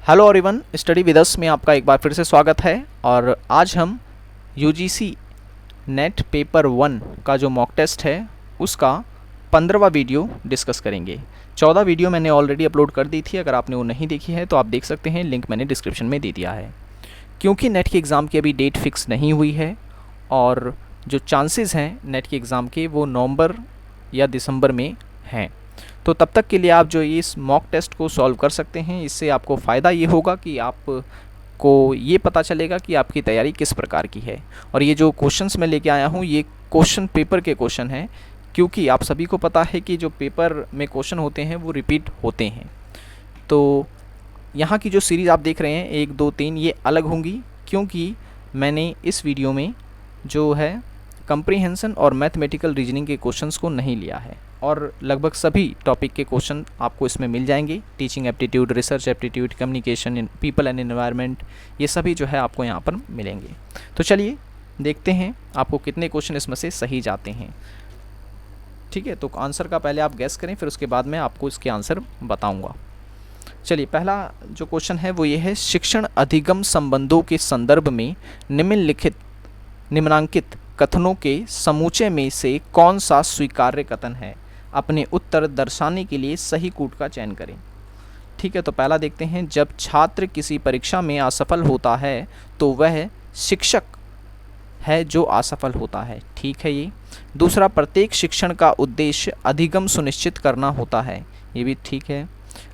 Hello everyone, study with us में आपका एक बार फिर से स्वागत है। और आज हम यूजीसी नेट पेपर 1 का जो मॉक टेस्ट है उसका 15वां वीडियो डिस्कस करेंगे। 14 वीडियो मैंने ऑलरेडी अपलोड कर दी थी, अगर आपने वो नहीं देखी है तो आप देख सकते हैं, लिंक मैंने डिस्क्रिप्शन में दे दिया है। क्योंकि नेट के एग्ज़ाम की अभी डेट फिक्स नहीं हुई है और जो चांसेस हैं नेट के एग्ज़ाम के वो नवंबर या दिसंबर में हैं, तो तब तक के लिए आप जो इस मॉक टेस्ट को सॉल्व कर सकते हैं। इससे आपको फ़ायदा ये होगा कि आपको ये पता चलेगा कि आपकी तैयारी किस प्रकार की है। और ये जो क्वेश्चंस मैं लेके आया हूँ ये क्वेश्चन पेपर के क्वेश्चन हैं, क्योंकि आप सभी को पता है कि जो पेपर में क्वेश्चन होते हैं वो रिपीट होते हैं। तो यहाँ की जो सीरीज़ आप देख रहे हैं 1, 2, 3 ये अलग होंगी, क्योंकि मैंने इस वीडियो में जो है कंप्रीहेंशन और मैथमेटिकल रीजनिंग के क्वेश्चंस को नहीं लिया है। और लगभग सभी टॉपिक के क्वेश्चन आपको इसमें मिल जाएंगे। Teaching aptitude, research aptitude, communication, people and environment, ये सभी जो है आपको यहाँ पर मिलेंगे। तो चलिए देखते हैं आपको कितने क्वेश्चन इसमें से सही जाते हैं। ठीक है, तो आंसर का पहले आप गैस करें, फिर उसके बाद मैं आपको इसके आंसर बताऊँगा। चलिए, पहला जो क्वेश्चन है वो ये है, शिक्षण अधिगम संबंधों के संदर्भ में निम्नांकित कथनों के समूचे में से कौन सा स्वीकार्य कथन है? अपने उत्तर दर्शाने के लिए सही कूट का चयन करें। ठीक है, तो पहला देखते हैं, जब छात्र किसी परीक्षा में असफल होता है तो वह शिक्षक है जो असफल होता है। ठीक है ये। दूसरा, प्रत्येक शिक्षण का उद्देश्य अधिगम सुनिश्चित करना होता है। ये भी ठीक है।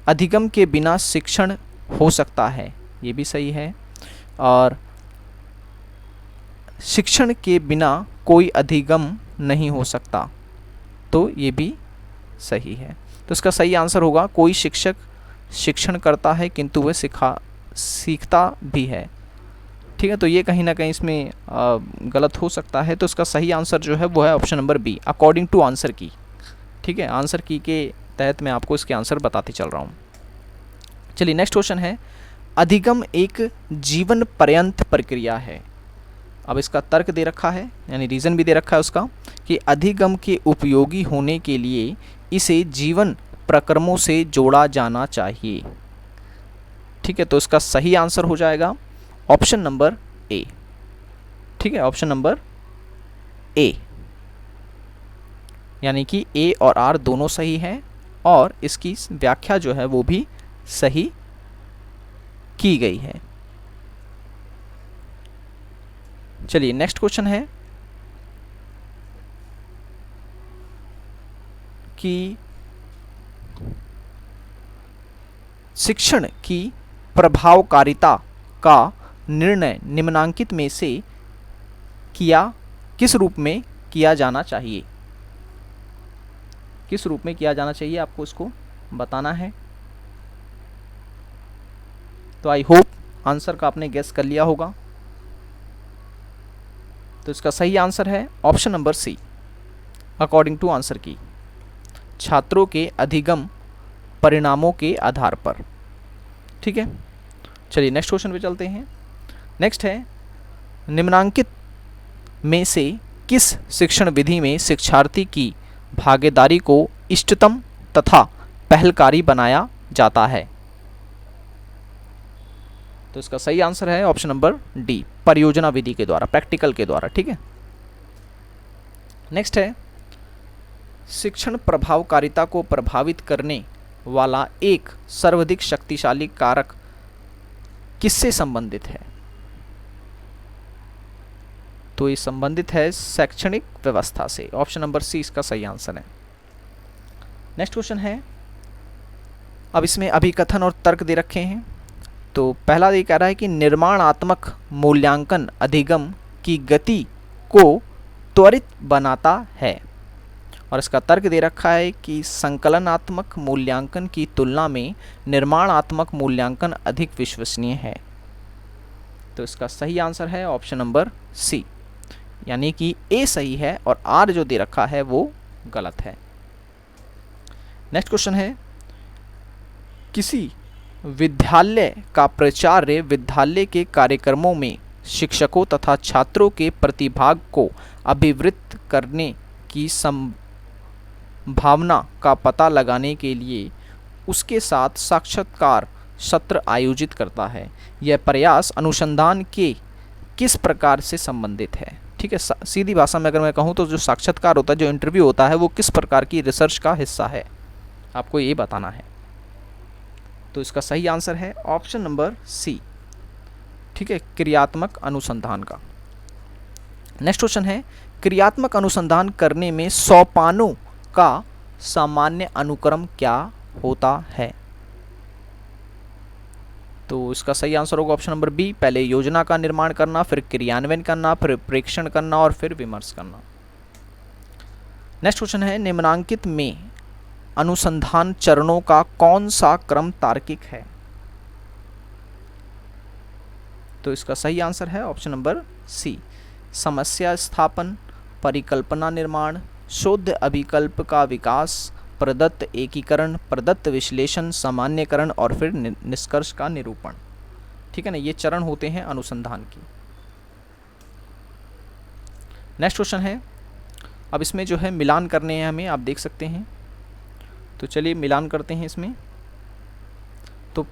अधिगम के बिना शिक्षण हो सकता है, ये भी सही है। और शिक्षण के बिना कोई अधिगम नहीं हो सकता, तो ये भी सही है। तो इसका सही आंसर होगा, कोई शिक्षक शिक्षण करता है किंतु वह सीखता भी है। ठीक है, तो ये कहीं ना कहीं इसमें गलत हो सकता है। तो इसका सही आंसर जो है वो है option number B, according to answer key. ठीक है, आंसर की के तहत मैं आपको इसके आंसर बताते चल रहा हूँ। चलिए, नेक्स्ट क्वेश्चन है, अधिगम एक जीवन पर्यंत प्रक्रिया है। अब इसका तर्क दे रखा है, यानी रीज़न भी दे रखा है उसका, कि अधिगम के उपयोगी होने के लिए इसे जीवन प्रक्रमों से जोड़ा जाना चाहिए। ठीक है, तो इसका सही आंसर हो जाएगा ऑप्शन नंबर ए। ठीक है, ऑप्शन नंबर ए, यानी कि ए और आर दोनों सही हैं और इसकी व्याख्या जो है वो भी सही की गई है। चलिए, नेक्स्ट क्वेश्चन है कि शिक्षण की प्रभावकारिता का निर्णय निम्नांकित में से किस रूप में किया जाना चाहिए? किस रूप में किया जाना चाहिए आपको इसको बताना है। तो आई होप आंसर का आपने गेस कर लिया होगा। तो इसका सही आंसर है option number C, according to answer key, छात्रों के अधिगम परिणामों के आधार पर। ठीक है, चलिए नेक्स्ट क्वेश्चन पे चलते हैं। नेक्स्ट है, निम्नांकित में से किस शिक्षण विधि में शिक्षार्थी की भागीदारी को इष्टतम तथा पहलकारी बनाया जाता है? तो इसका सही आंसर है ऑप्शन नंबर डी, परियोजना विधि के द्वारा, प्रैक्टिकल के द्वारा। ठीक है, नेक्स्ट है, शिक्षण प्रभावकारिता को प्रभावित करने वाला एक सर्वाधिक शक्तिशाली कारक किससे संबंधित है? तो ये संबंधित है शैक्षणिक व्यवस्था से। ऑप्शन नंबर सी इसका सही आंसर है। नेक्स्ट क्वेश्चन है, अब इसमें अभिकथन और तर्क दे रखे हैं। तो पहला ये कह रहा है कि निर्माणात्मक मूल्यांकन अधिगम की गति को त्वरित बनाता है, और इसका तर्क दे रखा है कि संकलनात्मक मूल्यांकन की तुलना में निर्माणात्मक मूल्यांकन अधिक विश्वसनीय है। तो इसका सही आंसर है ऑप्शन नंबर सी, यानी कि ए सही है और आर जो दे रखा है वो गलत है। नेक्स्ट क्वेश्चन है, किसी विद्यालय का प्राचार्य विद्यालय के कार्यक्रमों में शिक्षकों तथा छात्रों के प्रतिभाग को अभिवृद्ध करने की संभावना का पता लगाने के लिए उसके साथ साक्षात्कार सत्र आयोजित करता है। यह प्रयास अनुसंधान के किस प्रकार से संबंधित है? ठीक है, सीधी भाषा में अगर मैं कहूँ तो जो साक्षात्कार होता है, जो इंटरव्यू होता है, वो किस प्रकार की रिसर्च का हिस्सा है, आपको ये बताना है। तो इसका सही आंसर है ऑप्शन नंबर सी, ठीक है, क्रियात्मक अनुसंधान का। नेक्स्ट क्वेश्चन है, क्रियात्मक अनुसंधान करने में सोपानों का सामान्य अनुक्रम क्या होता है? तो इसका सही आंसर होगा ऑप्शन नंबर बी, पहले योजना का निर्माण करना, फिर क्रियान्वयन करना, फिर प्रेक्षण करना और फिर विमर्श करना। नेक्स्ट क्वेश्चन है, निम्नांकित में अनुसंधान चरणों का कौन सा क्रम तार्किक है? तो इसका सही आंसर है ऑप्शन नंबर सी, समस्या स्थापन, परिकल्पना निर्माण, शोध अभिकल्प का विकास, प्रदत्त एकीकरण, प्रदत्त विश्लेषण, सामान्यकरण और फिर निष्कर्ष का निरूपण। ठीक है ना, ये चरण होते हैं अनुसंधान की। नेक्स्ट क्वेश्चन है, अब इसमें जो है मिलान करने हैं हमें, आप देख सकते हैं। तो चलिए मिलान करते हैं इसमें। तो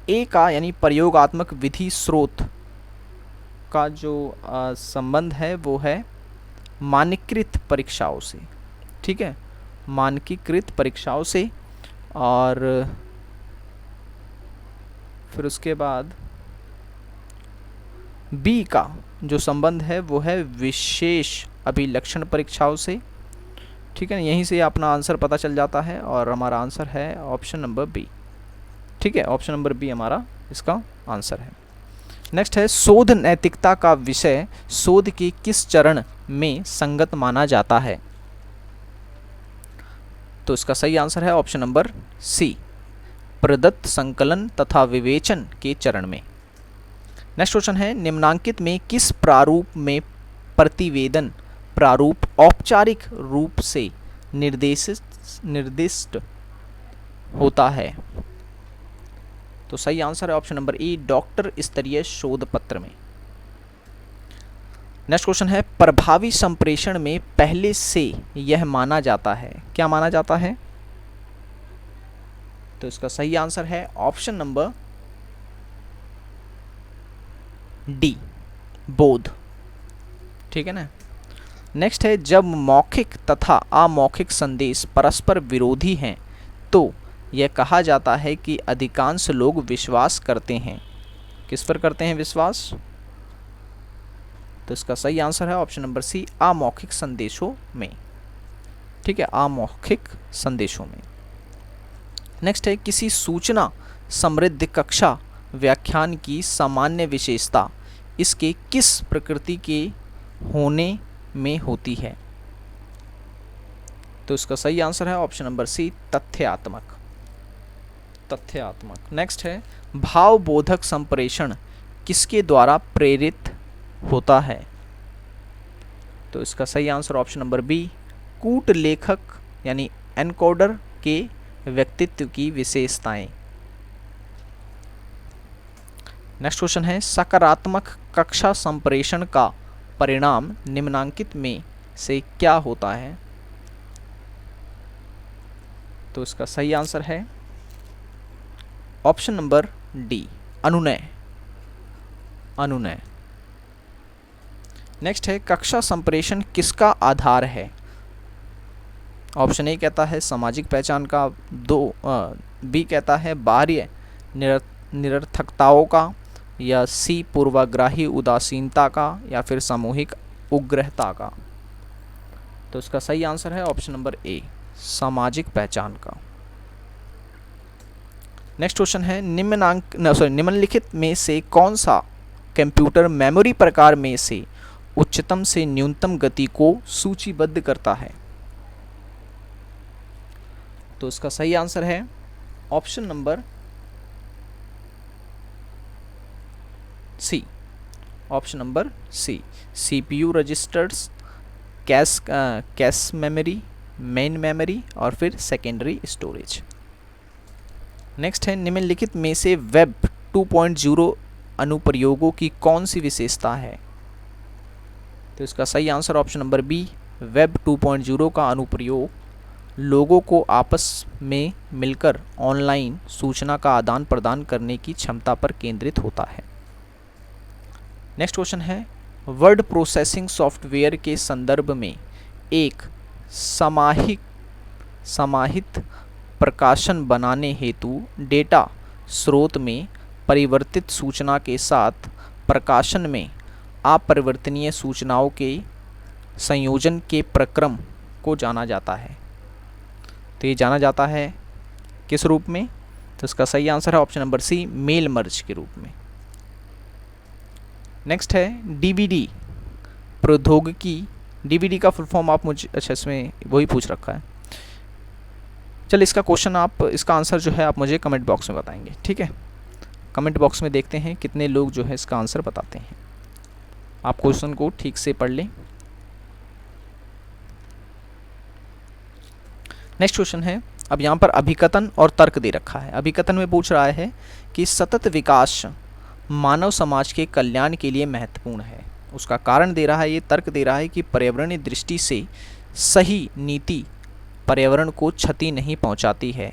ए का यानी प्रयोगात्मक विधि स्रोत का जो संबंध है वो है मानकीकृत परीक्षाओं से। ठीक है, मानकीकृत परीक्षाओं से। और फिर उसके बाद बी का जो संबंध है वो है विशेष अभिलक्षण परीक्षाओं से। ठीक है, यहीं से अपना आंसर पता चल जाता है और हमारा आंसर है ऑप्शन नंबर बी। ठीक है, ऑप्शन नंबर बी हमारा इसका आंसर है। नेक्स्ट है, शोध नैतिकता का विषय शोध के किस चरण में संगत माना जाता है? तो इसका सही आंसर है ऑप्शन नंबर सी, प्रदत्त संकलन तथा विवेचन के चरण में। नेक्स्ट क्वेश्चन है, निम्नांकित में किस प्रारूप में प्रतिवेदन प्रारूप औपचारिक रूप से निर्दिष्ट होता है? तो सही आंसर है ऑप्शन नंबर ई, डॉक्टर स्तरीय शोध पत्र में। नेक्स्ट क्वेश्चन है, प्रभावी संप्रेषण में पहले से यह माना जाता है, क्या माना जाता है? तो इसका सही आंसर है ऑप्शन नंबर डी, बोध। ठीक है ना। नेक्स्ट है, जब मौखिक तथा अमौखिक संदेश परस्पर विरोधी हैं तो यह कहा जाता है कि अधिकांश लोग विश्वास करते हैं। किस पर करते हैं विश्वास? तो इसका सही आंसर है ऑप्शन नंबर सी, अमौखिक संदेशों में। ठीक है, अमौखिक संदेशों में। नेक्स्ट है, किसी सूचना समृद्ध कक्षा व्याख्यान की सामान्य विशेषता इसके किस प्रकृति के होने में होती है? तो इसका सही आंसर है ऑप्शन नंबर सी, तथ्यात्मक। तथ्यात्मक। नेक्स्ट है, भावबोधक संप्रेषण किसके द्वारा प्रेरित होता है? तो इसका सही आंसर ऑप्शन नंबर बी, कूट लेखक यानी एनकोडर के व्यक्तित्व की विशेषताएं। नेक्स्ट क्वेश्चन है, सकारात्मक कक्षा संप्रेषण का परिणाम निम्नांकित में से क्या होता है? तो इसका सही आंसर है ऑप्शन नंबर डी, अनुनय। अनुनय। नेक्स्ट है, कक्षा संप्रेषण किसका आधार है? ऑप्शन ए कहता है सामाजिक पहचान का, बी कहता है बाह्य निरर्थकताओं का, या सी पूर्वाग्राही उदासीनता का, या फिर सामूहिक उग्रता का। तो इसका सही आंसर है ऑप्शन नंबर ए, सामाजिक पहचान का। नेक्स्ट क्वेश्चन है, निम्नलिखित में से कौन सा कंप्यूटर मेमोरी प्रकार में से उच्चतम से न्यूनतम गति को सूचीबद्ध करता है? तो इसका सही आंसर है option number C, option number C, CPU registers, cache memory, main memory और फिर सेकेंडरी स्टोरेज। नेक्स्ट है, निम्नलिखित में से वेब 2.0 अनुप्रयोगों की कौन सी विशेषता है? तो इसका सही answer option number B, web 2.0 का अनुप्रयोग लोगों को आपस में मिलकर ऑनलाइन सूचना का आदान प्रदान करने की क्षमता पर केंद्रित होता है। नेक्स्ट क्वेश्चन है, वर्ड प्रोसेसिंग सॉफ्टवेयर के संदर्भ में एक समाहित प्रकाशन बनाने हेतु डेटा स्रोत में परिवर्तित सूचना के साथ प्रकाशन में अपरिवर्तनीय सूचनाओं के संयोजन के प्रक्रम को जाना जाता है। तो ये जाना जाता है किस रूप में? तो इसका सही आंसर है option number C, mail merge के रूप में। नेक्स्ट है डीवीडी प्रौद्योगिकी। डीवीडी का फुल फॉर्म आप मुझे, अच्छा इसमें वही पूछ रखा है। चलिए इसका क्वेश्चन आप, इसका आंसर जो है आप मुझे कमेंट बॉक्स में बताएंगे, ठीक है। कमेंट बॉक्स में देखते हैं कितने लोग जो है इसका आंसर बताते हैं। आप क्वेश्चन को ठीक से पढ़ लें। नेक्स्ट क्वेश्चन है, अब यहाँ पर अभिकथन और तर्क दे रखा है। अभिकथन में पूछ रहा है कि सतत विकास मानव समाज के कल्याण के लिए महत्वपूर्ण है। उसका कारण दे रहा है, ये तर्क दे रहा है कि पर्यावरणीय दृष्टि से सही नीति पर्यावरण को क्षति नहीं पहुंचाती है।